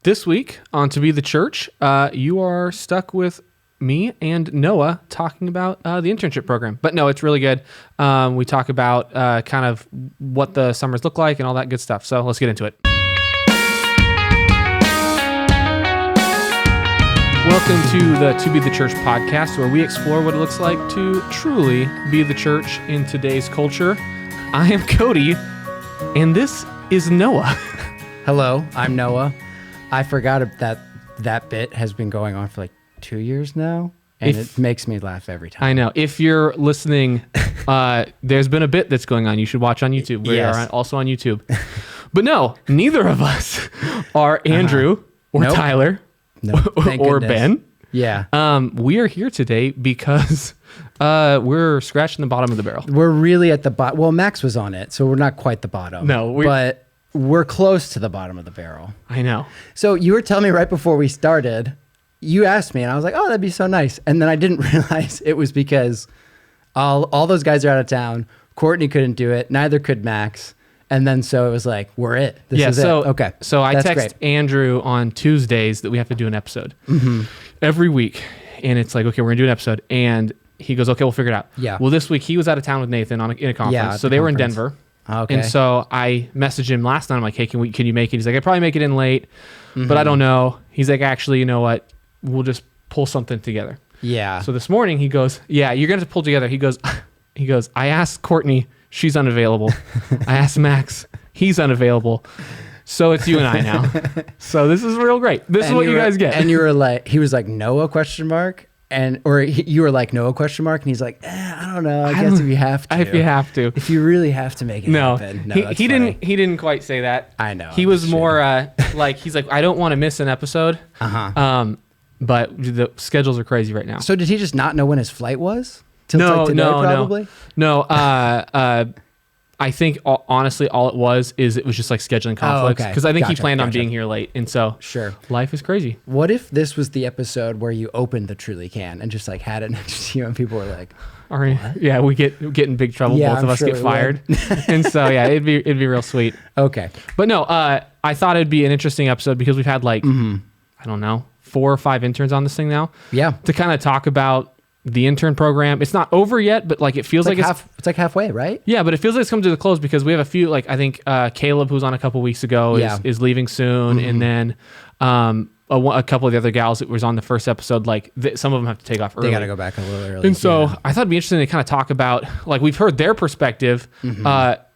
This week on To Be the Church, you are stuck with me and Noah talking about the internship program. But no, it's really good. We talk about kind of what the summers look like and all that good stuff. So let's get into it. Welcome to the To Be the Church podcast, where we explore what it looks like to truly be the church in today's culture. I am Cody, and this is Noah. Hello, I'm Noah. I forgot that bit has been going on for like 2 years now, and it makes me laugh every time. I know. If you're listening, there's been a bit that's going on. You should watch on YouTube. We are also on YouTube. But no, neither of us are Andrew or Tyler or Ben. Yeah. We are here today because we're scratching the bottom of the barrel. We're really at the bottom. Well, Max was on it, so we're not quite the bottom. No, but we're close to the bottom of the barrel. I know. So you were telling me right before we started, you asked me, and I was like, oh, that'd be so nice. And then I didn't realize it was because all those guys are out of town. Courtney couldn't do it. Neither could Max. And then so it was like, we're it. This is it. Okay. So I text Andrew on Tuesdays that we have to do an episode every week. And it's like, okay, we're going to do an episode. And he goes, okay, we'll figure it out. Yeah. Well, this week he was out of town with Nathan in a conference. Yeah, so they were in Denver. Okay. And so I messaged him last night. I'm like, hey, can you make it? He's like, I'd probably make it in late, but I don't know. He's like, actually, you know what? We'll just pull something together. Yeah. So this morning he goes, yeah, you're going to pull together. He goes, I asked Courtney, she's unavailable. I asked Max, he's unavailable. So it's you and I now. So this is real great. This is what you guys get. And you were like, he was like, Noah ? You were like, Noah ? And he's like, I don't know. I guess if you have to. If you have to. If you really have to make it happen. No, he didn't quite say that. I know. He was more like, he's like, I don't want to miss an episode. But the schedules are crazy right now. So did he just not know when his flight was? Till today, probably? No. I think honestly, all it was just like scheduling conflicts. Because I think he planned on being here late. And so life is crazy. What if this was the episode where you opened the Truly Can and just like had it next to you and people were like, yeah, we get in big trouble. Both of us get fired. And so, yeah, it'd be real sweet. Okay. But no, I thought it'd be an interesting episode because we've had like, I don't know, 4 or 5 interns on this thing now. Yeah. To kind of talk about the intern program. It's not over yet, but like it feels like it's like halfway, right? Yeah, but it feels like it's come to the close because we have a few, like I think Caleb, who's on a couple weeks ago, is leaving soon. And then a couple of the other gals that was on the first episode, like some of them have to take off early. They got to go back a little early. And so I thought it'd be interesting to kind of talk about, like we've heard their perspective,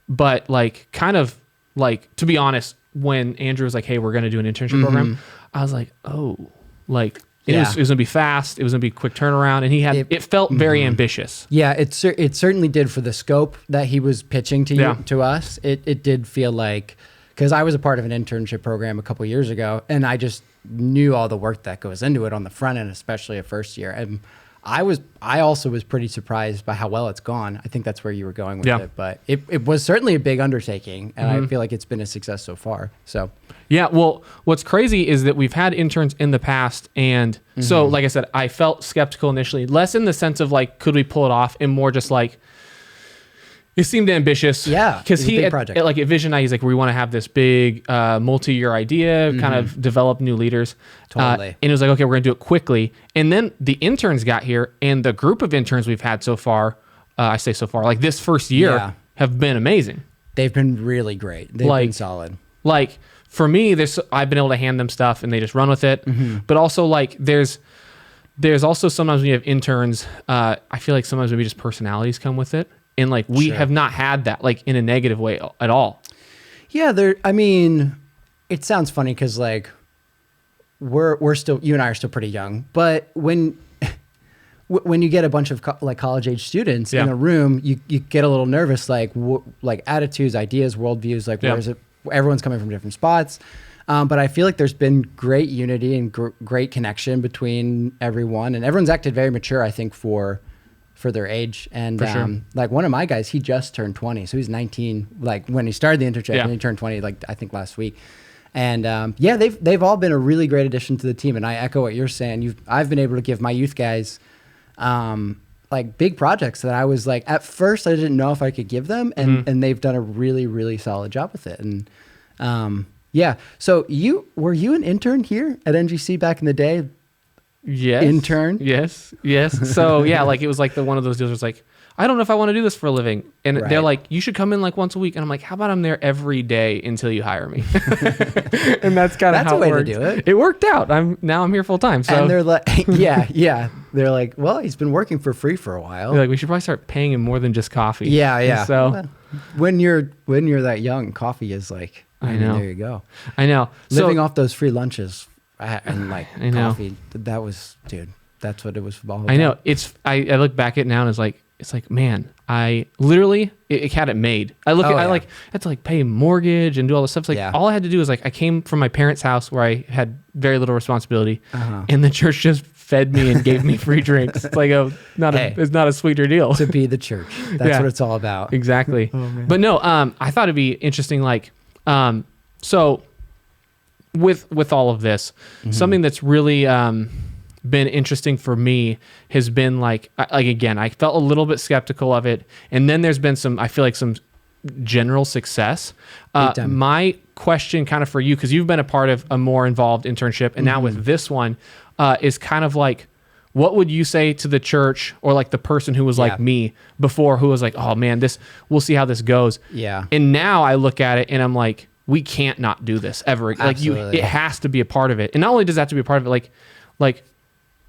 but like kind of like, to be honest, when Andrew was like, hey, we're going to do an internship program, I was like, oh, like it was going to be fast. It was going to be a quick turnaround. And it felt very ambitious. Yeah, it certainly did for the scope that he was pitching to us. It did feel like, because I was a part of an internship program a couple years ago, and I just knew all the work that goes into it on the front end, especially a first year. And I also was pretty surprised by how well it's gone. I think that's where you were going with it, but it was certainly a big undertaking, and I feel like it's been a success so far. So yeah, well, what's crazy is that we've had interns in the past, and so like I said, I felt skeptical initially, less in the sense of like, could we pull it off, and more just like, it seemed ambitious. Yeah, because he at Vision Night, he's like, we want to have this big multi-year idea, kind of develop new leaders. Totally. And it was like, okay, we're gonna do it quickly. And then the interns got here, and the group of interns we've had so far, I say so far, like this first year, have been amazing. They've been really great. They've been solid. Like for me, I've been able to hand them stuff, and they just run with it. But also like there's also sometimes when you have interns, I feel like sometimes maybe just personalities come with it. And like we have not had that like in a negative way at all. Yeah, I mean, it sounds funny because like we're still, you and I are still pretty young, but when you get a bunch of college age students in a room, you get a little nervous, like attitudes, ideas, worldviews, like where is it? Everyone's coming from different spots. But I feel like there's been great unity and great connection between everyone, and everyone's acted very mature, I think, for their age. And like one of my guys, he just turned 20, so he's 19 like when he started the internship, and he turned 20 like I think last week. And they've all been a really great addition to the team, and I echo what you're saying. I've been able to give my youth guys like big projects that I was like, at first I didn't know if I could give them, and they've done a really, really solid job with it. And Yeah. So were you an intern here at NGC back in the day? Yes. Intern? Yes. So yeah, like it was like one of those deals where it's like, I don't know if I want to do this for a living. And they're like, you should come in like once a week. And I'm like, how about I'm there every day until you hire me? And that's kind of how a way it worked. to do it. It worked out. I'm here full time. So and they're like, yeah. They're like, well, he's been working for free for a while. They're like, we should probably start paying him more than just coffee. Yeah. And so well, when you're that young, coffee is like, I know. There you go. I know. Living off those free lunches and like I know. coffee, that was, dude, that's what it was all about. I know. I look back at it now and it's like, man, I literally it had it made. I had to like pay a mortgage and do all this stuff. It's like all I had to do is like I came from my parents' house where I had very little responsibility, and the church just fed me and gave me free drinks. It's like it's not a sweeter deal to be the church. That's what it's all about. Exactly. But no, I thought it'd be interesting. Like, so with all of this, something that's really been interesting for me has been like again, I felt a little bit skeptical of it, and then there's been some general success. My question kind of for you, because you've been a part of a more involved internship, and now with this one, is kind of like, what would you say to the church or like the person who was like me before, who was like, oh man, we'll see how this goes. Yeah. And now I look at it and I'm like, we can't not do this ever. Absolutely. Like it has to be a part of it. And not only does that have to be a part of it, like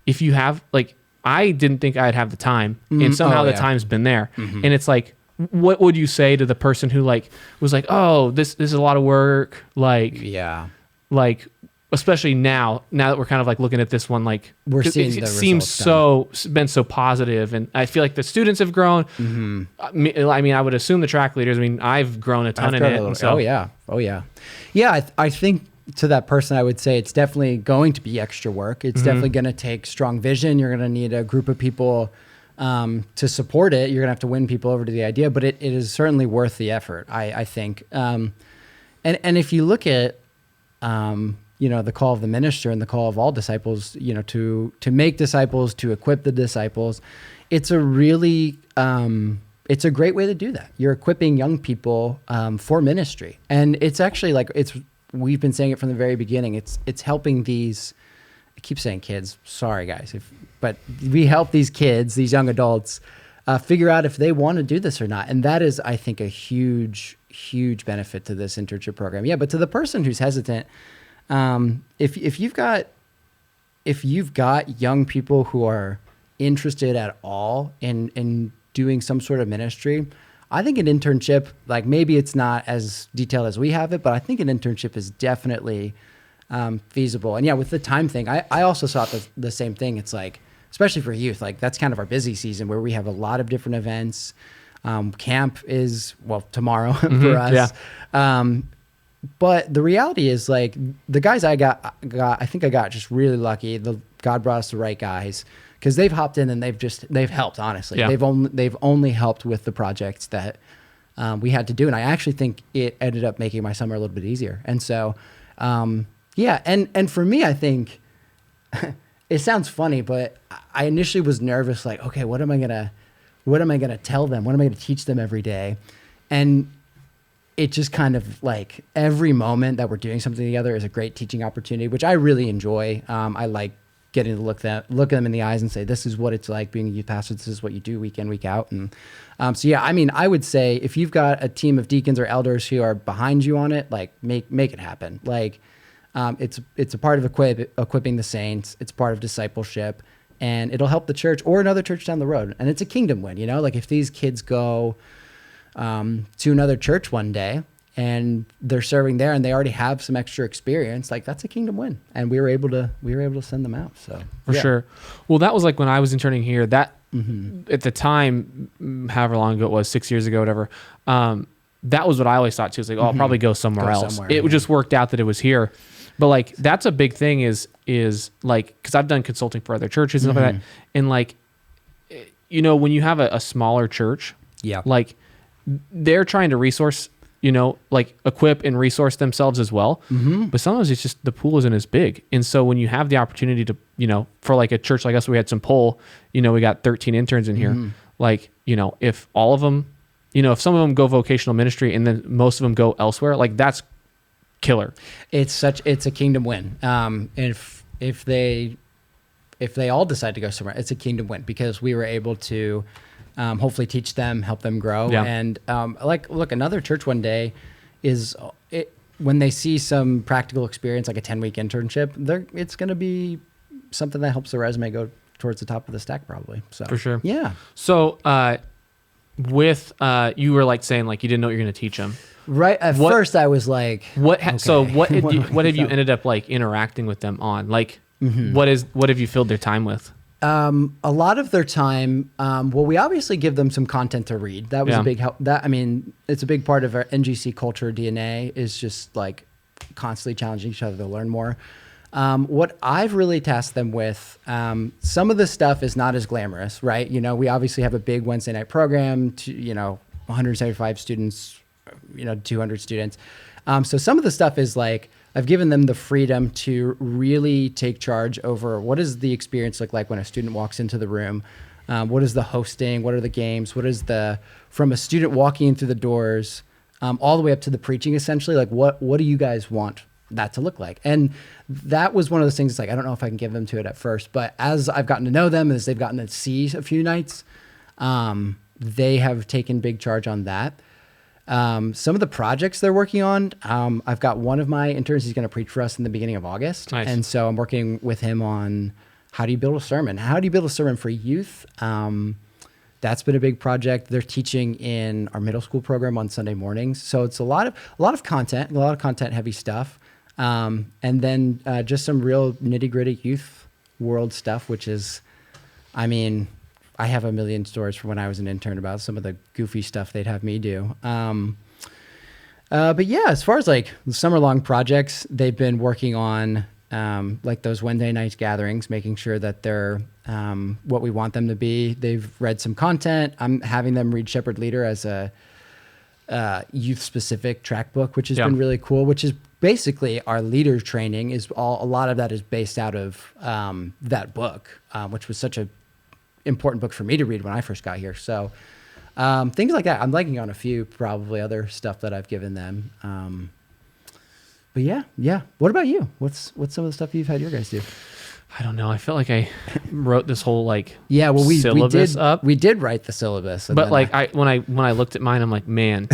if you have, like, I didn't think I'd have the time, and somehow the time's been there. And it's like, what would you say to the person who like was like, oh, this is a lot of work, like, like, especially now that we're kind of like looking at this one, like we're seeing it seems been so positive, and I feel like the students have grown. I mean, I would assume the track leaders. I mean, I've grown a ton in it. Oh yeah. I think to that person, I would say it's definitely going to be extra work. It's definitely going to take strong vision. You're going to need a group of people to support it. You're going to have to win people over to the idea, but it is certainly worth the effort, I think. And if you look at, the call of the minister and the call of all disciples, to make disciples, to equip the disciples, it's a really, it's a great way to do that. You're equipping young people for ministry. And it's actually like, we've been saying it from the very beginning. It's helping these, I keep saying kids, sorry guys, but we help these kids, these young adults, figure out if they want to do this or not. And that is, I think, a huge, huge benefit to this internship program. Yeah, but to the person who's hesitant, if you've got young people who are interested at all in doing some sort of ministry, I think an internship, like maybe it's not as detailed as we have it, but I think an internship is definitely feasible. And yeah, with the time thing, I also saw the same thing. It's like, especially for youth, like that's kind of our busy season where we have a lot of different events. Camp is, tomorrow for us. Yeah. But the reality is, like, the guys I got, I think I got just really lucky. God brought us the right guys, because they've hopped in and they've helped, honestly. Yeah. They've only helped with the projects that we had to do. And I actually think it ended up making my summer a little bit easier. And so, and for me, I think it sounds funny, but I initially was nervous, like, okay, what am I gonna tell them? What am I gonna teach them every day? And it just kind of like every moment that we're doing something together is a great teaching opportunity, which I really enjoy. I like getting to look them in the eyes and say, this is what it's like being a youth pastor. This is what you do week in, week out. And so, yeah, I mean, I would say if you've got a team of deacons or elders who are behind you on it, like make it happen. Like it's a part of equipping the saints. It's part of discipleship, and it'll help the church or another church down the road. And it's a kingdom win, like if these kids go to another church one day and they're serving there and they already have some extra experience, like that's a kingdom win. And we were able to send them out. So for sure. Well, that was like when I was interning here, that at the time, however long ago it was, 6 years ago, whatever, that was what I always thought too. It's like, I'll probably go somewhere else. It just worked out that it was here. But like, that's a big thing is like, cause I've done consulting for other churches and stuff like that. And like, when you have a smaller church, like, they're trying to resource, like equip and resource themselves as well. But sometimes it's just the pool isn't as big. And so when you have the opportunity to, for like a church like us, we had some pull, we got 13 interns in here. Like, if all of them, if some of them go vocational ministry and then most of them go elsewhere, like that's killer. It's a kingdom win. If they all decide to go somewhere, it's a kingdom win because we were able to hopefully teach them, help them grow. Yeah. And look, another church one day is when they see some practical experience, like a 10-week internship, it's going to be something that helps the resume go towards the top of the stack probably. So For sure. Yeah. So with you were like saying like you didn't know what you're going to teach them. Right. At first I was like, So what have you ended up like interacting with them on? Like what have you filled their time with? A lot of their time, well, we obviously give them some content to read. That was a big help. It's a big part of our NGC culture DNA is just like constantly challenging each other to learn more. What I've really tasked them with, some of the stuff is not as glamorous, right? You know, we obviously have a big Wednesday night program to, 175 students, 200 students. So some of the stuff is like, I've given them the freedom to really take charge over what does the experience look like when a student walks into the room? What is the hosting? What are the games? What is from a student walking in through the doors, all the way up to the preaching, essentially, like what do you guys want that to look like? And that was one of those things, like, I don't know if I can give them to it at first, but as I've gotten to know them, as they've gotten to see a few nights, they have taken big charge on that. Some of the projects they're working on, I've got one of my interns, he's going to preach for us in the beginning of August. Nice. And so I'm working with him on how do you build a sermon? How do you build a sermon for youth? That's been a big project. They're teaching in our middle school program on Sunday mornings. So it's a lot of content, heavy stuff. And then just some real nitty gritty youth world stuff, which is, I have a million stories from when I was an intern about some of the goofy stuff they'd have me do. But yeah, as far as like the summer long projects, they've been working on like those Wednesday night gatherings, making sure that they're what we want them to be. They've read some content. I'm having them read Shepherd Leader as a youth specific track book, which has been really cool, which is basically our leader training a lot of that is based out of that book, which was such a important book for me to read when I first got here. So things like that. I'm liking on a few probably other stuff that I've given them. But yeah. What about you? What's some of the stuff you've had your guys do? I don't know. I felt like I wrote this whole like syllabus up. We did write the syllabus, but like when I looked at mine, I'm like, man,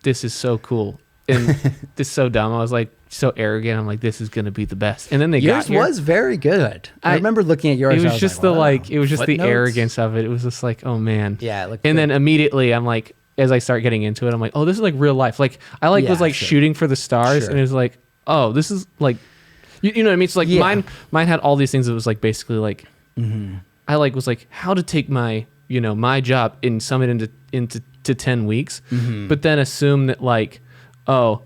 this is so cool. And this is so dumb. I was like so arrogant. I'm like, this is gonna be the best. And then yours was very good. I remember looking at yours. It was just the arrogance of it. It was just like, oh man. Yeah. And then immediately I'm like, as I start getting into it, I'm like, oh, this is like real life. Like I was shooting for the stars, and it was like, oh, this is like, you know what I mean? It's like mine had all these things that was like basically like, I like was like how to take my my job and sum it into 10 weeks, but then assume that like, oh,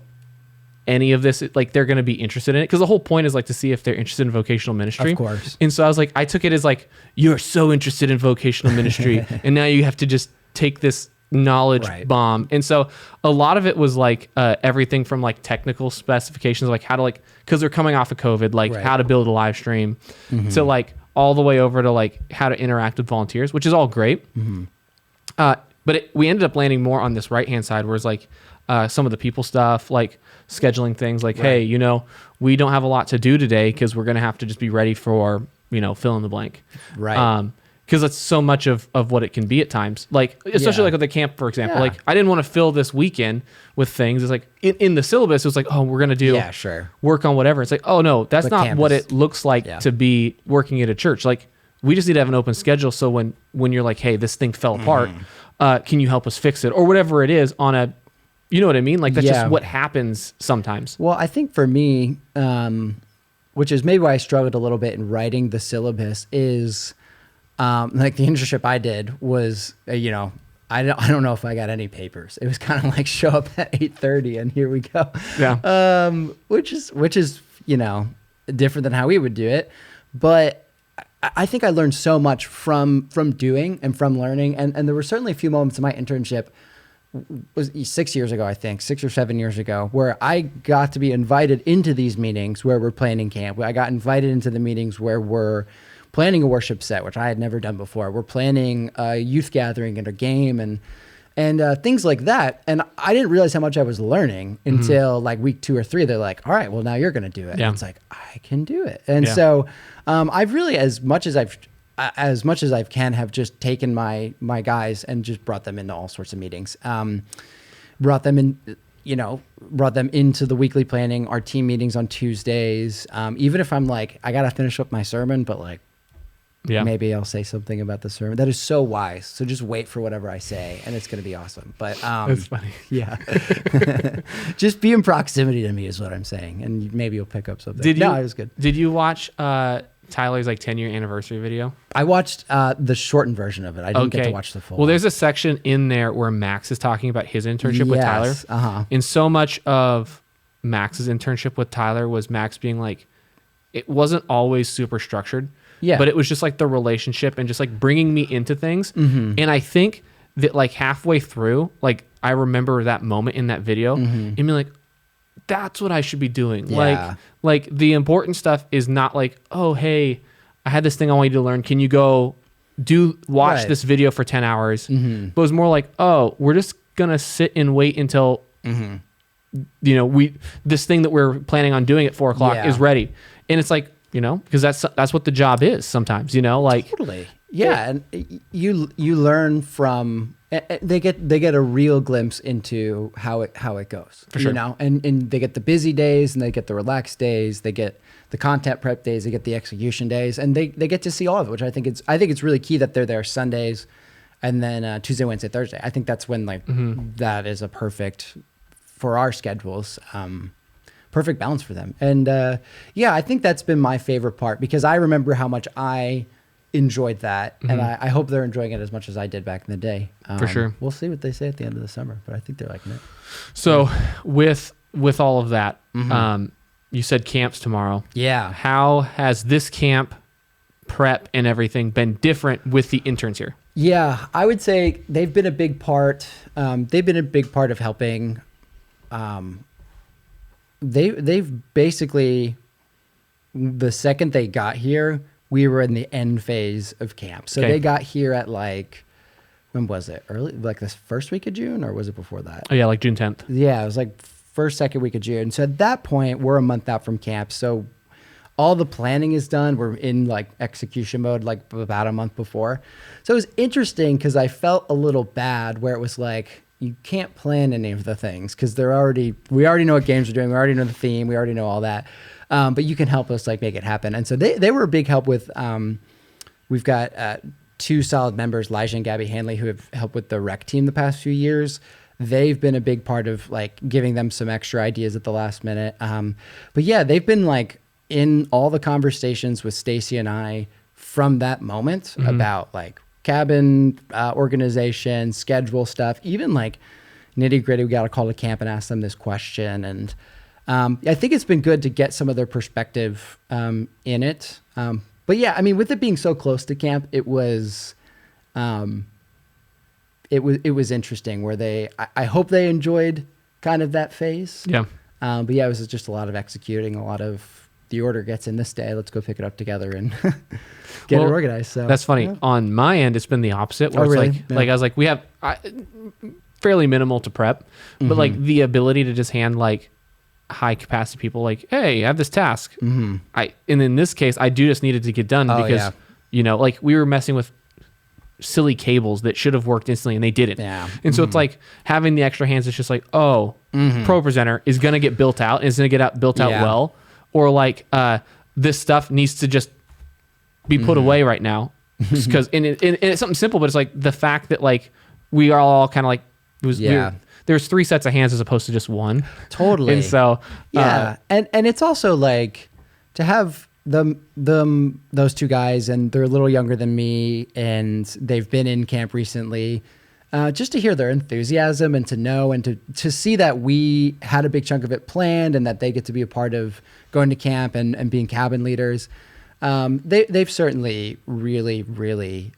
any of this, like they're going to be interested in it. Cause the whole point is like to see if they're interested in vocational ministry. Of course. And so I was like, I took it as like, you're so interested in vocational ministry and now you have to just take this knowledge bomb. And so a lot of it was like everything from like technical specifications, like how to like, cause they're coming off of COVID, like how to build a live stream to like all the way over to like how to interact with volunteers, which is all great. But we ended up landing more on this right-hand side where it's like some of the people stuff, like scheduling things like, hey, we don't have a lot to do today because we're going to have to just be ready for, fill in the blank. Right. Because that's so much of what it can be at times. Like, especially like with the camp, for example. Like, I didn't want to fill this weekend with things. It's like, in the syllabus, it was like, oh, we're going to do work on whatever. It's like, oh, no, that's not campus. What it looks like to be working at a church. Like, we just need to have an open schedule. So when you're like, hey, this thing fell apart, can you help us fix it? Or whatever it is on a, you know what I mean? Like, that's just what happens sometimes. Well, I think for me, which is maybe why I struggled a little bit in writing the syllabus is... like the internship I did was, I don't know if I got any papers. It was kind of like show up at 8:30 and here we go. Yeah. Which is, different than how we would do it. But I think I learned so much from doing and from learning. And there were certainly a few moments in my internship, was 6 years ago, I think, 6 or 7 years ago, where I got to be invited into these meetings where we're planning camp. I got invited into the meetings where we're planning a worship set, which I had never done before. We're planning a youth gathering and a game. And and things like that. And I didn't realize how much I was learning until like week 2 or 3. They're like, all right, well now you're going to do it. Yeah. And it's like, I can do it. And so I've really, as much as I can, have just taken my guys and just brought them into all sorts of meetings. Brought them into the weekly planning, our team meetings on Tuesdays. Even if I'm like, I got to finish up my sermon, but like, maybe I'll say something about the sermon. That is so wise. So just wait for whatever I say and it's going to be awesome. But that's funny. Yeah. Just be in proximity to me is what I'm saying. And maybe you'll pick up something. No, it was good. Did you watch Tyler's like 10-year anniversary video? I watched the shortened version of it. I didn't get to watch the full. Well, there's a section in there where Max is talking about his internship with Tyler. And so much of Max's internship with Tyler was Max being like, it wasn't always super structured. Yeah. But it was just like the relationship and just like bringing me into things. And I think that like halfway through, like I remember that moment in that video and being like, that's what I should be doing. Yeah. Like the important stuff is not like, oh, hey, I had this thing I want you to learn. Can you go watch this video for 10 hours? But it was more like, oh, we're just going to sit and wait until, this thing that we're planning on doing at 4:00 is ready. And it's like, because that's what the job is sometimes, like. Totally. Yeah. And you learn from, they get a real glimpse into how it goes, for sure. And they get the busy days and they get the relaxed days, they get the content prep days, they get the execution days, and they get to see all of it, which I think it's really key that they're there Sundays and then Tuesday, Wednesday, Thursday. I think that's when that is a perfect, for our schedules, perfect balance for them. And I think that's been my favorite part because I remember how much I enjoyed that, and I hope they're enjoying it as much as I did back in the day. For sure. We'll see what they say at the end of the summer, but I think they're liking it. So with all of that, you said camps tomorrow. Yeah. How has this camp prep and everything been different with the interns here? Yeah, I would say they've been a big part. They've been a big part of helping. They've basically, the second they got here, we were in the end phase of camp. So they got here at like, when was it? Early, like this first week of June, or was it before that? Oh yeah, like June 10th. Yeah, it was like second week of June. So at that point, we're a month out from camp. So all the planning is done. We're in like execution mode, like about a month before. So it was interesting because I felt a little bad where it was like, you can't plan any of the things because we already know what games we're doing. We already know the theme. We already know all that. But you can help us like make it happen. And so they were a big help with, we've got 2 solid members, Elijah and Gabby Hanley, who have helped with the rec team the past few years. They've been a big part of like giving them some extra ideas at the last minute. But yeah, they've been like in all the conversations with Stacy and I from that moment about like cabin organization, schedule stuff, even like nitty gritty. We got to call to camp and ask them this question. And I think it's been good to get some of their perspective in it. But yeah, I mean, with it being so close to camp, it was interesting where I hope they enjoyed kind of that phase. Yeah. But yeah, it was just a lot of executing, a lot of the order gets in this day. Let's go pick it up together and get it organized. So that's funny. Yeah. On my end, it's been the opposite. Where it's like I was like, we have fairly minimal to prep, but like the ability to just hand like high capacity people like, hey, I have this task. And in this case, I just needed to get done because like we were messing with silly cables that should have worked instantly and they didn't. Yeah. And so it's like having the extra hands. It's just like, Pro Presenter is going to get built out and it's going to get built out well. Or like this stuff needs to just be put away right now because and it's something simple, but it's like the fact that like we are all kind of like there's 3 sets of hands as opposed to just one. Totally. And so and it's also like to have those 2 guys, and they're a little younger than me, and they've been in camp recently. Just to hear their enthusiasm and to know and to see that we had a big chunk of it planned and that they get to be a part of going to camp and being cabin leaders. They've certainly really, really,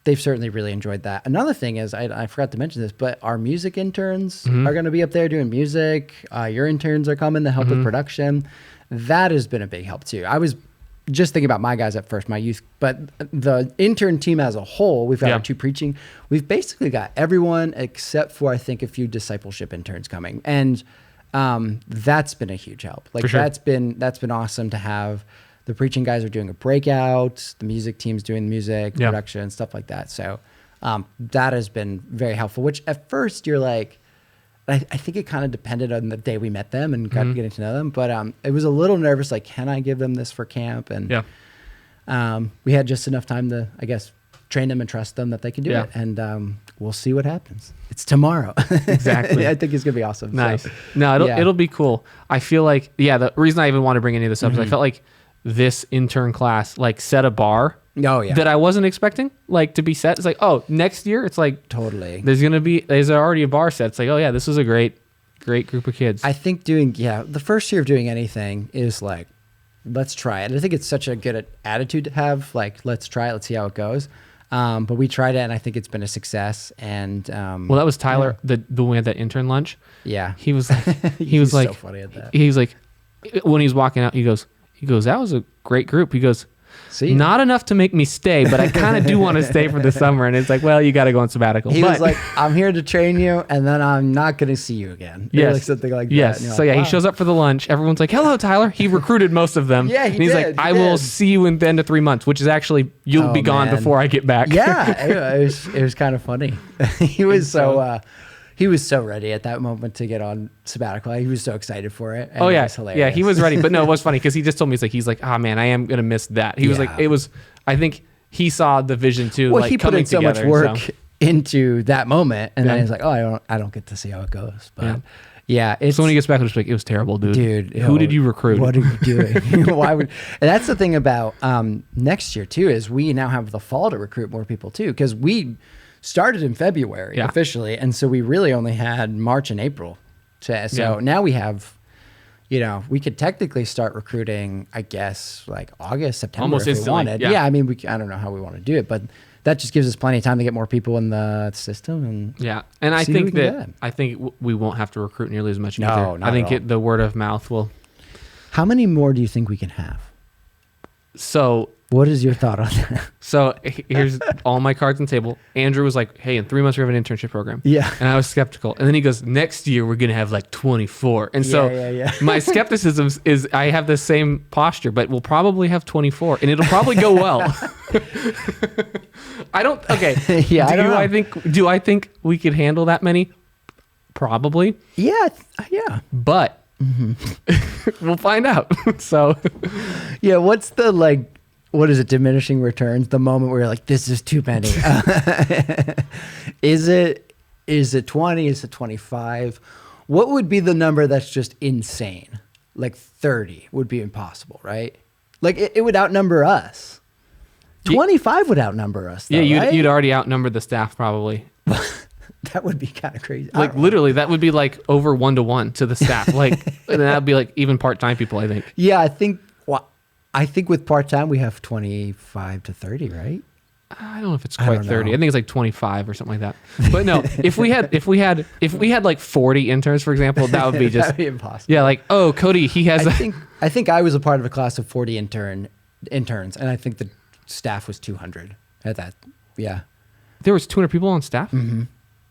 enjoyed that. Another thing is, I forgot to mention this, but our music interns are going to be up there doing music. Your interns are coming to help with production. That has been a big help too. I was just thinking about my guys at first, my youth, but the intern team as a whole, we've got our 2 preaching. We've basically got everyone except for, I think, a few discipleship interns coming. And that's been a huge help. Like that's been awesome to have. The preaching guys are doing a breakout. The music team's doing music, production, stuff like that. So that has been very helpful, which at first you're like, I think it kind of depended on the day we met them and got getting to know them. But it was a little nervous, like, can I give them this for camp? And we had just enough time to, I guess, train them and trust them that they can do it. And we'll see what happens. It's tomorrow. Exactly. I think it's going to be awesome. Nice. So, no, it'll be cool. I feel like, the reason I even want to bring any of this up is I felt like this intern class, like, set a bar that I wasn't expecting, like, to be set. It's like, oh, next year, it's like, totally. There's already a bar set. It's like, oh yeah, this is a great group of kids. I think the first year of doing anything is like, let's try it. I think it's such a good attitude to have, like, let's try it, let's see how it goes. But we tried it, and I think it's been a success. And well, that was Tyler, the one we had that intern lunch. Yeah, he was like, he was like, so funny at that. He was like, when he was walking out, he goes, that was a great group. He goes, see, not enough to make me stay, but I kind of do want to stay for the summer. And it's like, well, you got to go on sabbatical. He was like, I'm here to train you, and then I'm not going to see you again. Yes, like something like yes. that. So like, he shows up for the lunch. Everyone's like, hello, Tyler. He recruited most of them. Yeah, and he's like, I will see you in the end of 3 months, which is actually you'll be gone before I get back. Yeah, it was kind of funny. He was he was so ready at that moment to get on sabbatical. He was so excited for it. And it was hilarious. Yeah, he was ready. But no, it was funny because he just told me, he's like, oh man, I am going to miss that. He was like, I think he saw the vision too. Well, like, he put in so together, much work into that moment. And then he's like, oh, I don't get to see how it goes. But so when he gets back, it's like, it was terrible, dude. Who did you recruit? What are you doing? Why would? And that's the thing about next year too, is we now have the fall to recruit more people too. Because we started in February officially. And so we really only had March and April. So now we have, we could technically start recruiting, I guess, like August, September almost if instantly. we wanted. I mean, I don't know how we want to do it, but that just gives us plenty of time to get more people in the system. And I think we won't have to recruit nearly as much either. I think the word of mouth will. How many more do you think we can have? So what is your thought on that? So here's all my cards on the table. Andrew was like, hey, in 3 months we have an internship program. Yeah. And I was skeptical. And then he goes, next year we're going to have like 24. And so my skepticism is I have the same posture, but we'll probably have 24 and it'll probably go well. Do I think we could handle that many? Probably. Yeah. But we'll find out. So what's the what is it, diminishing returns? The moment where you're like, this is too many. Is it 20? Is it 25? What would be the number that's just insane? Like 30 would be impossible, right? Like it would outnumber us. 25 would outnumber us. Though, you'd already outnumber the staff probably. That would be kind of crazy. Like literally, that would be like over 1-to-1 to the staff. Like, and that'd be like even part-time people, I think. Yeah, I think with part-time we have 25 to 30, right? I don't know if it's quite 30. I think it's like 25 or something like that. But no, if we had like 40 interns, for example, that would be just that'd be impossible. Yeah, like, oh, Cody, he has. I think I was a part of a class of 40 interns, and I think the staff was 200 at that. Yeah, there was 200 people on staff. Mm-hmm.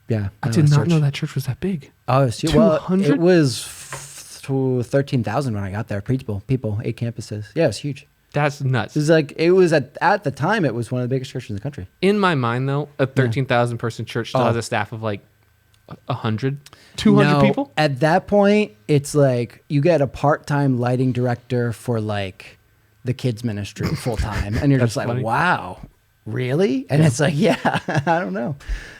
Yeah, I did not know that church was that big. Oh, 200. It was 13,000 when I got there. People, 8 campuses. Yeah, it's huge. That's nuts. It was at the time, it was one of the biggest churches in the country. In my mind, though, a 13,000 person church still has a staff of like 100, 200 people. At that point, it's like you get a part-time lighting director for like the kids ministry full time, and you're just like, funny. Wow, really? And it's like, I don't know.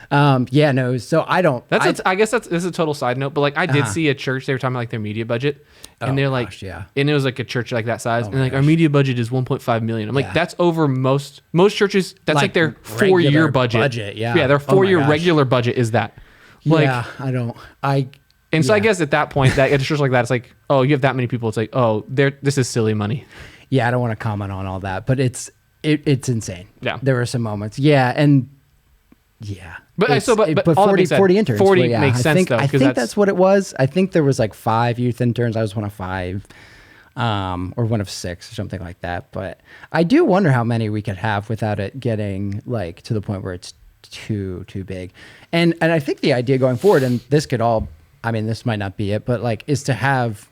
So I don't. I guess this is a total side note, but like I did see a church. They were talking about like their media budget, and they're like, and it was like a church like that size, and like our media budget is 1.5 million. I'm like, that's over most churches. That's like their 4-year budget. Their 4-year regular budget is that. Like, so I guess at that point, that at a church like that, it's like, oh, you have that many people. It's like, oh, this is silly money. Yeah, I don't want to comment on all that, but it's insane. Yeah, there were some moments. Yeah, and. Yeah. But 40 interns. 40 makes sense though. I think that's what it was. I think there was like 5 youth interns. I was one of 5. or one of 6 or something like that. But I do wonder how many we could have without it getting like to the point where it's too big. And I think the idea going forward, and this could all, I mean, this might not be it, but like is to have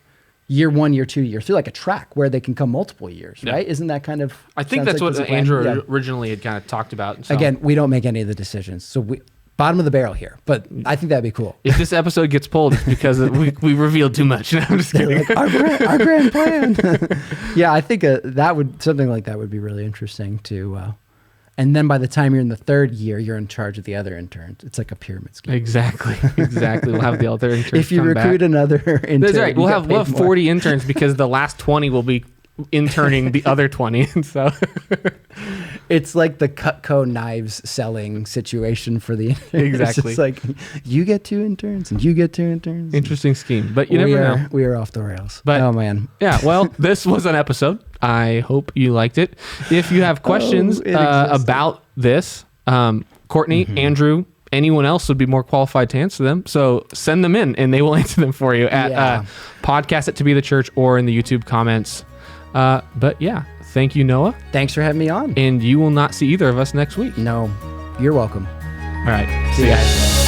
year 1, year 2, year 3, like a track where they can come multiple years, right? Isn't that kind of? I think that's what Andrew originally had kind of talked about. So. Again, we don't make any of the decisions, so we bottom of the barrel here. But I think that'd be cool. If this episode gets pulled, it's because we revealed too much. No, I'm just kidding. Like, our grand plan. Yeah, I think something like that would be really interesting to. And then by the time you're in the 3rd year, you're in charge of the other interns. It's like a pyramid scheme. Exactly. We'll have the other interns. If you recruit another intern, that's right. We'll have 40 interns because the last 20 will be interning the other 20. And so it's like the Cutco knives selling situation for the interns. Exactly. It's like you get 2 interns and you get 2 interns. Interesting scheme, but you never know. We are off the rails. But, oh man. Yeah. Well, this was an episode. I hope you liked it. If you have questions about this, Courtney, Andrew, anyone else would be more qualified to answer them. So send them in and they will answer them for you at podcast@tobethechurch or in the YouTube comments. But yeah, thank you, Noah. Thanks for having me on. And you will not see either of us next week. No, you're welcome. All right. See you guys.